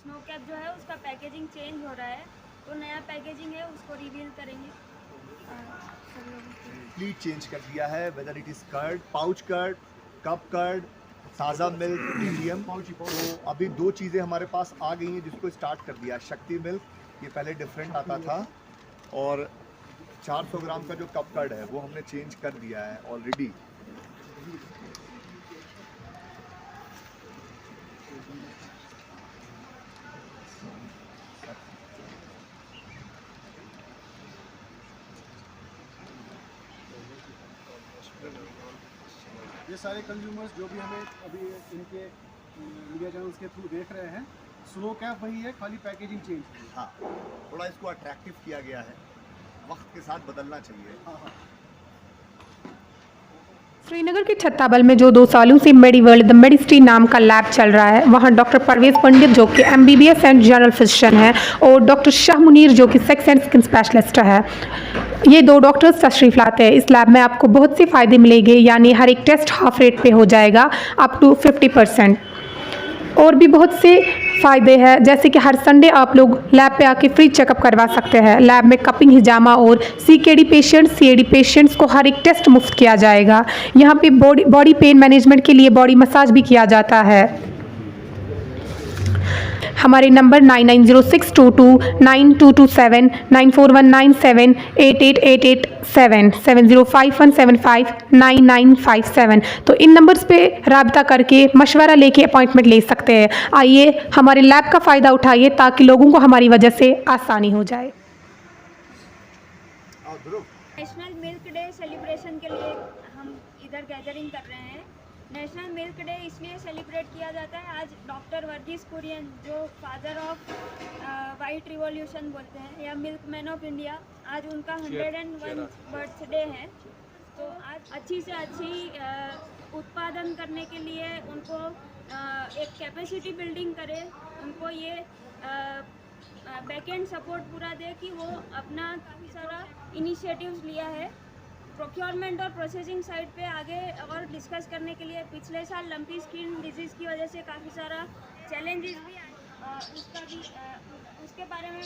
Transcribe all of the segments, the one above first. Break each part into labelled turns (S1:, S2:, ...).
S1: Snow cap जो है उसका पैकेजिंग चेंज हो रहा है, तो नया पैकेजिंग है उसको रिवील करेंगे सब लोगों को।
S2: कंप्लीट चेंज कर दिया है, whether it is curd, pouch curd, cup curd, ताज़ा मिल्क, मीडियम। तो अभी 2 चीज़ें हमारे पास आ गई हैं जिसको स्टार्ट कर दिया। शक्ति मिल्क, ये पहले डिफरेंट आता था, और 400 ग्राम का जो कप कर्ड है वो हमने चेंज कर दिया है ऑलरेडी।
S3: ये सारे कंज्यूमर्स जो भी हमें अभी इनके मीडिया चैनल्स के थ्रू देख रहे हैं, स्नो कैप वही है, खाली पैकेजिंग चेंज की है।
S2: हाँ, थोड़ा इसको अट्रैक्टिव किया गया है, वक्त के साथ बदलना चाहिए।
S3: हाँ हाँ।
S4: श्रीनगर के छत्ताबल में जो 2 सालों से मेडिवर्ल्ड द मेडिसिटी नाम का लैब चल रहा है, वहां डॉक्टर परवेज पंडित जो कि MBBS एंड जनरल फिजिशियन है, और डॉक्टर शाह मुनीर जो कि सेक्स एंड स्किन स्पेशलिस्ट है। ये 2 डॉक्टर्स तशरीफ लाते हैं। इस लैब में आपको बहुत से फ़ायदे मिलेंगे, यानी हर एक टेस्ट हाफ रेट पे हो जाएगा, अप टू 50%। और भी बहुत से फ़ायदे हैं, जैसे कि हर संडे आप लोग लैब पे आके फ्री चेकअप करवा सकते हैं। लैब में कपिंग, हिजामा और CAD पेशेंट्स को हर एक टेस्ट मुफ्त किया जाएगा। यहाँ पे बॉडी पेन मैनेजमेंट के लिए बॉडी मसाज भी किया जाता है। हमारे नंबर 9906229227, 9419788887, 7051759957। तो इन नंबर्स पे राब्ता करके मशवरा लेके अपॉइंटमेंट ले सकते हैं। आइए हमारे लैब का फ़ायदा उठाइए ताकि लोगों को हमारी वजह से आसानी हो जाए।
S1: नेशनल मिल्क डे सेलिब्रेशन के लिए हम इधर गैदरिंग कर रहे हैं। नेशनल मिल्क डे इसलिए सेलिब्रेट किया जाता है, आज डॉक्टर वर्गीस कुरियन जो फादर ऑफ वाइट रिवॉल्यूशन बोलते हैं या मिल्क मैन ऑफ इंडिया, आज उनका 101 बर्थडे है। तो आज अच्छी से अच्छी उत्पादन करने के लिए उनको एक कैपेसिटी बिल्डिंग करे, उनको ये बैकएंड सपोर्ट पूरा दे कि वो अपना काफ़ी सारा इनिशिएटिव्स लिया है प्रोक्योरमेंट और प्रोसेसिंग साइड पे आगे और डिस्कस करने के लिए। पिछले साल लंपी स्किन डिजीज़ की वजह से काफ़ी सारा चैलेंजेस भी आए, उसका भी उसके बारे में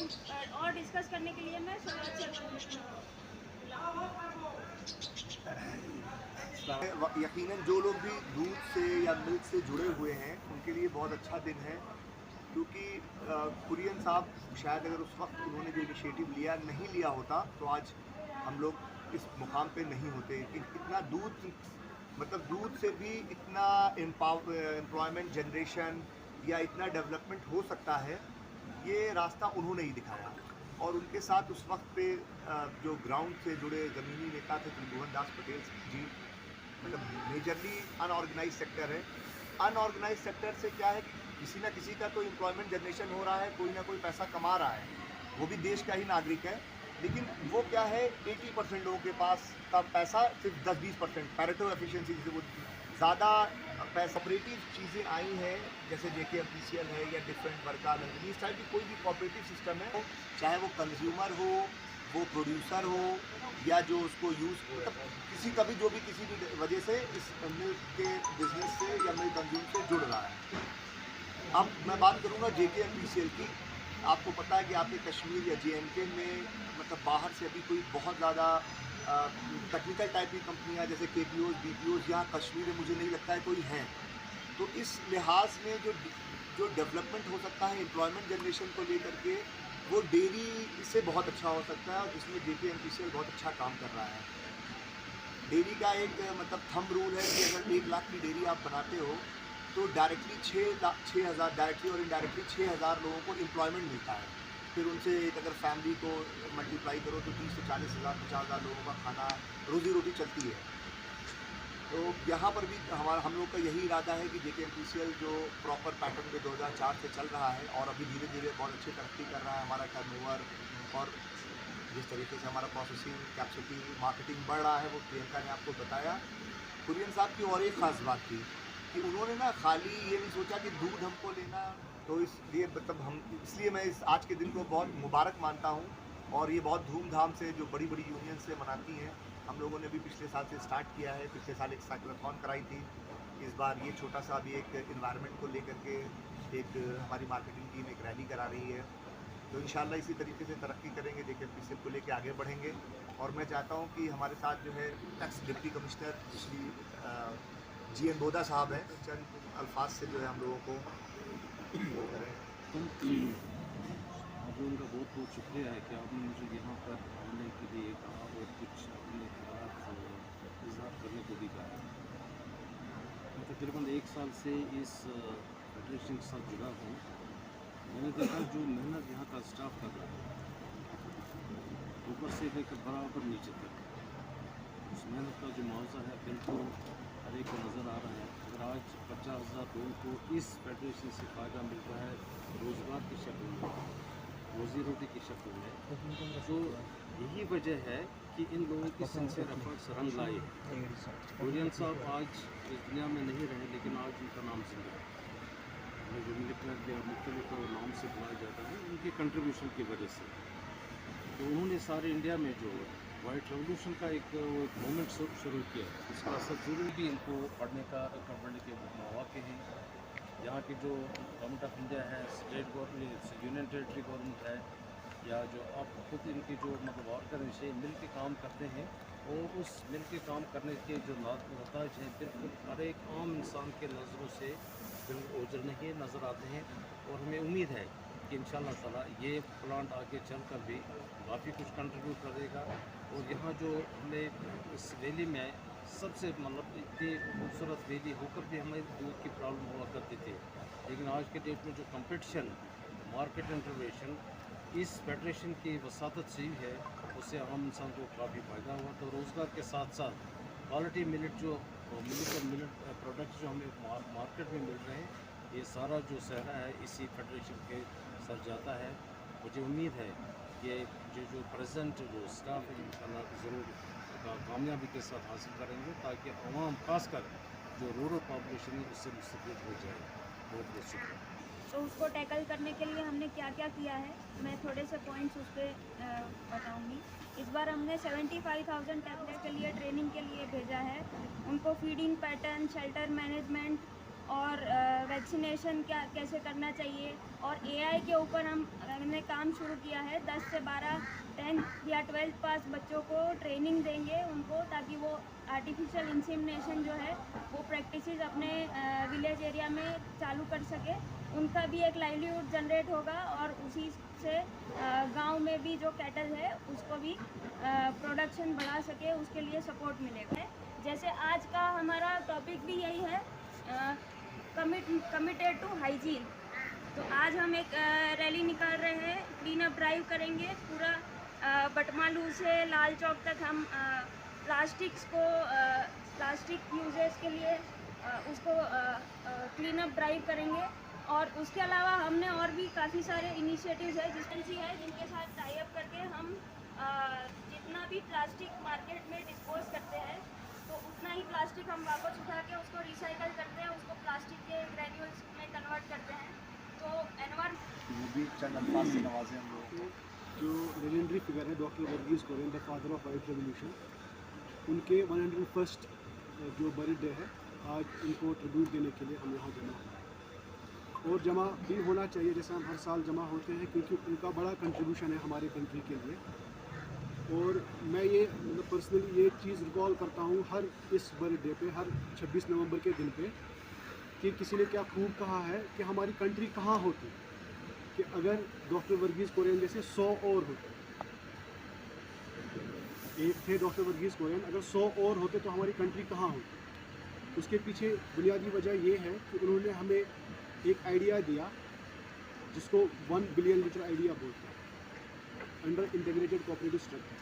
S1: और डिस्कस करने के लिए मैं शुरुआत से
S2: यकीनन जो लोग भी दूध से या मिल्क से जुड़े हुए हैं उनके लिए बहुत अच्छा दिन है, क्योंकि कुरियन साहब शायद अगर उस वक्त उन्होंने जो इनिशिएटिव नहीं लिया होता तो आज हम लोग इस मुकाम पे नहीं होते। इतना दूध, मतलब दूध से भी इतना एम्प्लॉयमेंट जनरेशन या इतना डेवलपमेंट हो सकता है, ये रास्ता उन्होंने ही दिखाया। और उनके साथ उस वक्त पे जो ग्राउंड से जुड़े ज़मीनी नेता थे त्रिभुवन दास पटेल जी, मतलब मेजरली अनऑर्गेनाइज सेक्टर है। अनऑर्गेनाइज सेक्टर से क्या है कि किसी ना किसी का तो एम्प्लॉयमेंट जनरेशन हो रहा है, कोई ना कोई पैसा कमा रहा है, वो भी देश का ही नागरिक है, लेकिन वो क्या है 80% लोगों के पास का पैसा सिर्फ 10-20%, पैरेटो एफिशिएंसी जिसे वो ज़्यादा ऑपरेटिव चीज़ें आई हैं, जैसे JKMPCL है या डिफरेंट वर्का इस टाइप की कोई भी कोऑपरेटिव सिस्टम है, चाहे वो कंज्यूमर हो, वो प्रोड्यूसर हो, या जो उसको यूज़, मतलब किसी का भी जो भी किसी भी वजह से इस मिल्क के बिजनेस से या मिल्क कंज्यूम से जुड़ रहा है। अब मैं बात करूँगा JKMPCL की। आपको पता है कि आपके कश्मीर या JNK में मतलब बाहर से अभी कोई बहुत ज़्यादा टेक्निकल टाइप की कंपनियां जैसे KPOs BPOs यहाँ कश्मीर में मुझे नहीं लगता है कोई हैं। तो इस लिहाज में जो डेवलपमेंट हो सकता है एम्प्लॉयमेंट जनरेशन को लेकर के, वो डेयरी से बहुत अच्छा हो सकता है, और जिसमें JKMPCL बहुत अच्छा काम कर रहा है। डेयरी का एक मतलब थंब रूल है कि अगर 1 लाख की डेयरी आप बनाते हो तो डायरेक्टली 6,000 डायरेक्टली और इनडायरेक्टली 6,000 लोगों को एम्प्लॉयमेंट मिलता है। फिर उनसे एक अगर फैमिली को मल्टीप्लाई करो तो 30 से 40,000 50,000 लोगों का खाना, रोज़ी रोटी चलती है। तो यहाँ पर भी हम लोग का यही इरादा है कि JKMPCL जो प्रॉपर पैटर्न पे 2004 से चल रहा है और अभी धीरे धीरे बहुत अच्छी तरक्की कर रहा है, हमारा टर्नओवर और जिस तरीके से हमारा प्रोसेसिंग कैपेसिटी मार्केटिंग बढ़ रहा है, वो प्रियंका ने आपको बताया। कुरियन साहब की और एक ख़ास बात थी कि उन्होंने ना खाली ये नहीं सोचा कि दूध हमको लेना, तो इसलिए मतलब इसलिए मैं इस आज के दिन को बहुत मुबारक मानता हूँ, और ये बहुत धूमधाम से जो बड़ी बड़ी यूनियन से मनाती हैं। हम लोगों ने भी पिछले साल से स्टार्ट किया है, पिछले साल एक साइक्लोथॉन कराई थी, इस बार ये छोटा सा भी एक इन्वायरमेंट को लेकर के एक हमारी मार्केटिंग टीम एक रैली करा रही है। तो इंशाल्लाह इसी तरीके से तरक्की करेंगे, JKFPCL को लेके आगे बढ़ेंगे। और मैं चाहता हूँ कि हमारे साथ जो है tax deputy commissioner Shri GN बोदा साहब हैं, चंद अल्फाज से जो है हम लोगों को वो करें।
S5: आप लोगों का बहुत बहुत शुक्रिया है कि आपने मुझे यहाँ पर आने के लिए कहा और कुछ अपने ख्यालात इजहार करने को भी कहा। मैं तकरीबन 1 साल से इस फेडरेशन के साथ जुड़ा हूँ। मैंने देखा जो मेहनत यहाँ का स्टाफ कर रहा है, ऊपर से लेकर बराबर नीचे तक, उस मेहनत का जो मुआवजा है बिल्कुल हर एक को नज़र आ रहा है। अगर आज 50,000 लोगों को इस फेडरेशन से फ़ायदा मिल रहा है रोज़गार की शक्ल में, रोज़ी रोटी की शक्ल में, तो यही वजह है कि इन लोगों की सिंसियर एफर्ट्स रंग लाए हैं। कुरियन साहब आज इस दुनिया में नहीं रहे, लेकिन आज उनका नाम जिंदा है। जो मिलिट्री या मुख्तलिफ नाम से बुलाया जाता है उनकी कंट्रीब्यूशन की वजह से। तो उन्होंने सारे इंडिया में जो वाइट रेवोल्यूशन का एक मूवमेंट शुरू किया, इसका असर ज़रूर भी इनको पढ़ने के मौके हैं। यहाँ की जो गवर्नमेंट ऑफ इंडिया है, state government, union territory government है, या जो आप खुद इनकी जो मतलब ऑर्गेनाइजेशन मिल के काम करते हैं, और उस मिल के काम करने के जो नताज हैं बिल्कुल हर एक आम इंसान के नज़रों से बिल्कुल ओझल नहीं नज़र आते हैं। और हमें उम्मीद है कि इंशाअल्लाह ताला ये प्लांट आगे चलकर भी काफ़ी कुछ कंट्रीब्यूट करेगा। और यहाँ जो हमें इस वैली में सबसे मतलब इतनी खूबसूरत वैली होकर भी हमें दूध की प्रॉब्लम हुआ करती थी, लेकिन आज के डेट में जो कंपटीशन, मार्केट इंटरवेंशन इस फेडरेशन की वसातत से ही है, उससे आम इंसान को काफ़ी फ़ायदा हुआ। तो रोज़गार के साथ साथ क्वालिटी मिलेट और मिलेट प्रोडक्ट्स जो हमें मार्केट में मिल रहे हैं, ये सारा जो सहरा है इसी फेडरेशन के सर जाता है। मुझे उम्मीद है कि जो प्रेजेंट जो स्टाफ है इंशाल्लाह ज़रूर कामयाबी के साथ हासिल करेंगे, ताकि आवाम खासकर जो रूरल पॉपुलेशन है उससे मुस्तफ़ीद हो जाए। बहुत बहुत शुक्रिया।
S1: तो उसको टैकल करने के लिए हमने क्या क्या किया है, मैं थोड़े से पॉइंट्स उस पर बताऊँगी। इस बार हमने 75,000 टैबलेट के लिए ट्रेनिंग के लिए भेजा है। उनको फीडिंग पैटर्न, शेल्टर मैनेजमेंट और वैक्सीनेशन क्या कैसे करना चाहिए, और AI के ऊपर हमने काम शुरू किया है। 10 से 12 10th या 12th पास बच्चों को ट्रेनिंग देंगे उनको, ताकि वो आर्टिफिशियल इंसेमिनेशन जो है वो प्रैक्टिसेस अपने विलेज एरिया में चालू कर सके। उनका भी एक लाइवलीहुड जनरेट होगा, और उसी से गांव में भी जो कैटल है उसको भी प्रोडक्शन बढ़ा सके, उसके लिए सपोर्ट मिलेगा। जैसे आज का हमारा टॉपिक भी यही है, कमिटेड टू हाइजीन। तो आज हम एक रैली निकाल रहे हैं, क्लीन अप ड्राइव करेंगे पूरा बटमालू से लाल चौक तक। हम प्लास्टिक यूजेस के लिए उसको क्लीन अप ड्राइव करेंगे। और उसके अलावा हमने और भी काफ़ी सारे इनिशिएटिव्स है जिनके साथ टाई अप करके हम जितना भी प्लास्टिक मार्केट में डिस्पोज करते हैं, तो उतना ही प्लास्टिक हम वापस उठा के उसको रिसाइकल करते हैं, उसको प्लास्टिक के ग्रेन्यूल्स में कन्वर्ट करते हैं। तो
S3: वो भी चंद अल्फाज से नवाजे हम लोग को। जो लेजेंडरी फिगर है doctor Verghese Kurien, the father of white revolution, उनके 101st जो बर्थडे है, आज इनको ट्रिब्यूट देने के लिए हम यहाँ जमा हुए। और जमा भी होना चाहिए, जैसे हम हर साल जमा होते हैं, क्योंकि उनका बड़ा कंट्रीब्यूशन है हमारे कंट्री के लिए। और मैं ये मतलब पर्सनली ये चीज़ रिकॉल करता हूँ हर इस बर्थडे पे, हर 26 नवंबर के दिन पे, कि किसी ने क्या खूब कहा है कि हमारी कंट्री कहाँ होती कि अगर डॉक्टर वर्गीज़ कुरियन जैसे 100 और होते। एक थे डॉक्टर वर्गीज़ कुरियन, अगर 100 और होते तो हमारी कंट्री कहाँ होती। उसके पीछे बुनियादी वजह ये है कि उन्होंने हमें एक आइडिया दिया जिसको 1 बिलियन लीटर आइडिया बोलते हैं, अंडर इंटीग्रेटेड कोऑपरेटिव स्ट्रक्चर,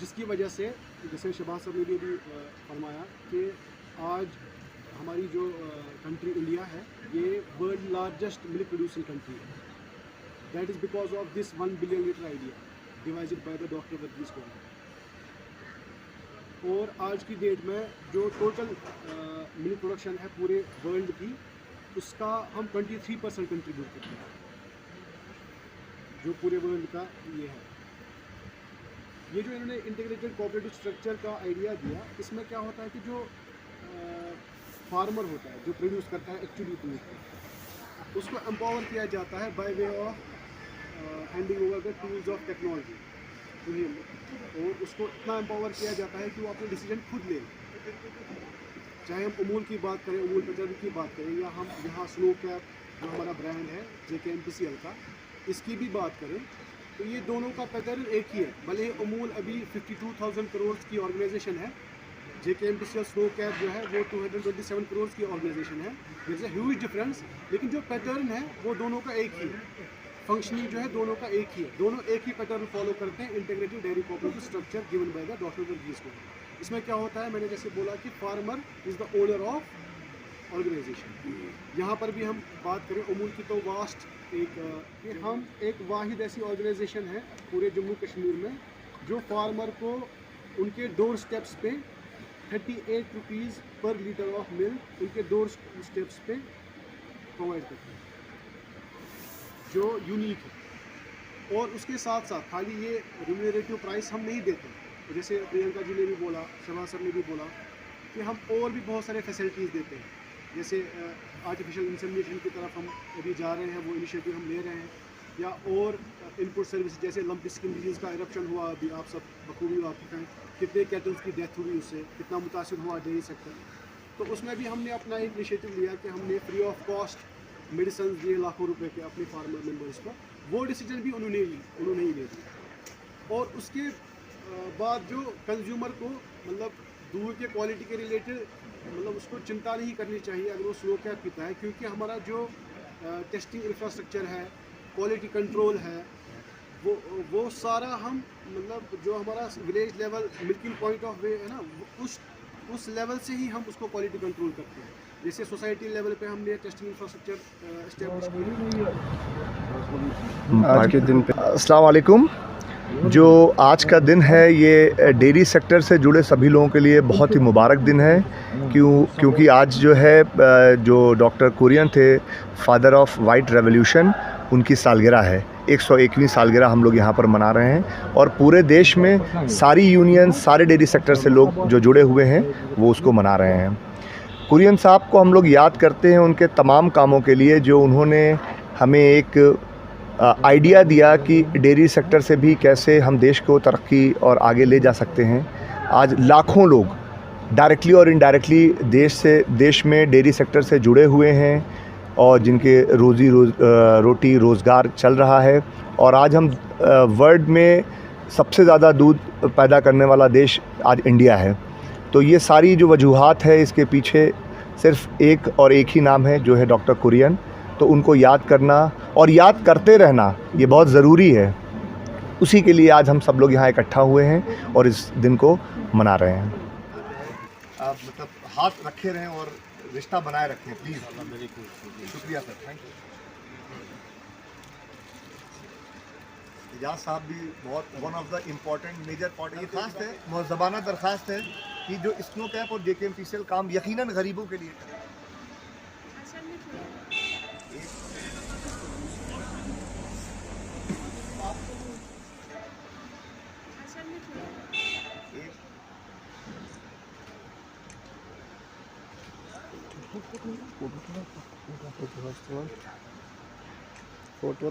S3: जिसकी वजह से जैसे शहबाज साहब ने भी फरमाया कि आज हमारी जो कंट्री इंडिया है ये world largest milk producing country है। That is because of this 1 billion litre idea divided by the doctor Verghese Kurien. और आज की डेट में जो टोटल मिल्क प्रोडक्शन है पूरे वर्ल्ड की, उसका हम 23% कंट्रीब्यूट करते हैं, जो पूरे वर्ल्ड का ये है। ये जो इन्होंने इंटीग्रेटेड कोऑपरेटिव स्ट्रक्चर का आइडिया दिया, इसमें क्या होता है कि जो फार्मर होता है जो प्रोड्यूस करता है एक्चुअली दूध, उसको एम्पावर किया जाता है by way of handing over the tools of technology और उसको इतना एम्पावर किया जाता है कि वो अपने डिसीजन खुद ले। चाहे हम अमूल की बात करें, अमूल पैटर्न की बात करें, या हम यहाँ स्नो कैप जो हमारा ब्रांड है JKMPCL का, इसकी भी बात करें, तो ये दोनों का पैटर्न एक ही है। भले ही अमूल अभी 52,000 करोड़ की ऑर्गेनाइजेशन है, JKMPCL स्नो कैप जो है वो 227 करोड़ की ऑर्गेनाइजेशन है। There is a huge difference, लेकिन जो पैटर्न है वो दोनों का एक ही है। फंक्शनिंग जो है दोनों का एक ही है, दोनों एक ही पैटर्न फॉलो करते हैं, integrated dairy cooperative structure given by the doctor Verghese को। इसमें क्या होता है, मैंने जैसे बोला कि farmer is the owner of organisation. यहाँ पर भी हम बात करें अमूल की, तो वास्ट कि हम एक वाहिद ऐसी ऑर्गेनाइजेशन है पूरे जम्मू कश्मीर में जो फार्मर को उनके डोर स्टेप्स पे 38 रुपीज़ पर लीटर ऑफ मिल्क उनके डोर स्टेप्स पे प्रोवाइड करते हैं, जो यूनिक है। और उसके साथ साथ खाली ये रिम्यूनरेटिव प्राइस हम नहीं देते, जैसे प्रियंका जी ने भी बोला, शबा सर ने भी बोला कि हम और भी बहुत सारे फैसिलिटीज़ देते हैं। जैसे आर्टिफिशियल इंसेमिनेशन की तरफ हम अभी जा रहे हैं, वो इनिशिएटिव हम ले रहे हैं, या और इनपुट सर्विस जैसे लंप स्किन डिजीज़ का इरप्शन हुआ, अभी आप सब बखूबी वाकिफ़ हैं, कितने कैटल्स की डेथ हुई उससे, कितना मुतासिर हुआ डेयरी सेक्टर। तो उसमें भी हमने अपना एक इनिशिएटिव लिया कि हमने फ्री ऑफ कॉस्ट मेडिसिन दिए लाखों रुपए के अपने फार्मर मेम्बर्स को। वो डिसीजन भी उन्होंने ही ले लिया। और उसके बाद जो कंज्यूमर को मतलब दूध के क्वालिटी के रिलेटेड मतलब उसको चिंता नहीं करनी चाहिए अगर वो स्लो कैप पीता है, क्योंकि हमारा जो टेस्टिंग इंफ्रास्ट्रक्चर है, क्वालिटी कंट्रोल है, वो सारा हम मतलब जो हमारा village level milking point of वे है ना, उस लेवल से ही हम उसको क्वालिटी कंट्रोल करते हैं। जैसे सोसाइटी लेवल पे हमने टेस्टिंग इंफ्रास्ट्रक्चर एस्टेब्लिश किया।
S2: आज के दिन पे अस्सलाम वालेकुम। जो आज का दिन है ये डेयरी सेक्टर से जुड़े सभी लोगों के लिए बहुत ही मुबारक दिन है, क्योंकि आज जो है जो डॉक्टर कुरियन थे, फादर ऑफ वाइट रेवोल्यूशन, उनकी सालगिरह है। 101वीं सालगिरह हम लोग यहाँ पर मना रहे हैं और पूरे देश में सारी यूनियन, सारे डेयरी सेक्टर से लोग जो जुड़े हुए हैं वो उसको मना रहे हैं। कुरियन साहब को हम लोग याद करते हैं उनके तमाम कामों के लिए, जो उन्होंने हमें एक आइडिया दिया कि डेयरी सेक्टर से भी कैसे हम देश को तरक्की और आगे ले जा सकते हैं। आज लाखों लोग डायरेक्टली और इनडायरेक्टली देश में डेयरी सेक्टर से जुड़े हुए हैं और जिनके रोटी रोज़गार चल रहा है। और आज हम वर्ल्ड में सबसे ज़्यादा दूध पैदा करने वाला देश आज इंडिया है। तो ये सारी जो वजूहात है, इसके पीछे सिर्फ एक ही नाम है, जो है डॉक्टर कुरियन। तो उनको याद करना और याद करते रहना ये बहुत ज़रूरी है। उसी के लिए आज हम सब लोग यहाँ इकट्ठा हुए हैं और इस दिन को मना रहे हैं। आप मतलब हाथ रखे रहें और रिश्ता बनाए रखें प्लीज़। शुक्रिया सर, थैंक यू। इजाज़ साहब भी बहुत one of the important major part, ये खास है, मुअज़्ज़बाना दरख्वास्त है कि जो स्नो कैप और JKMPCL काम यकीनन गरीबों के लिए करें। फोटो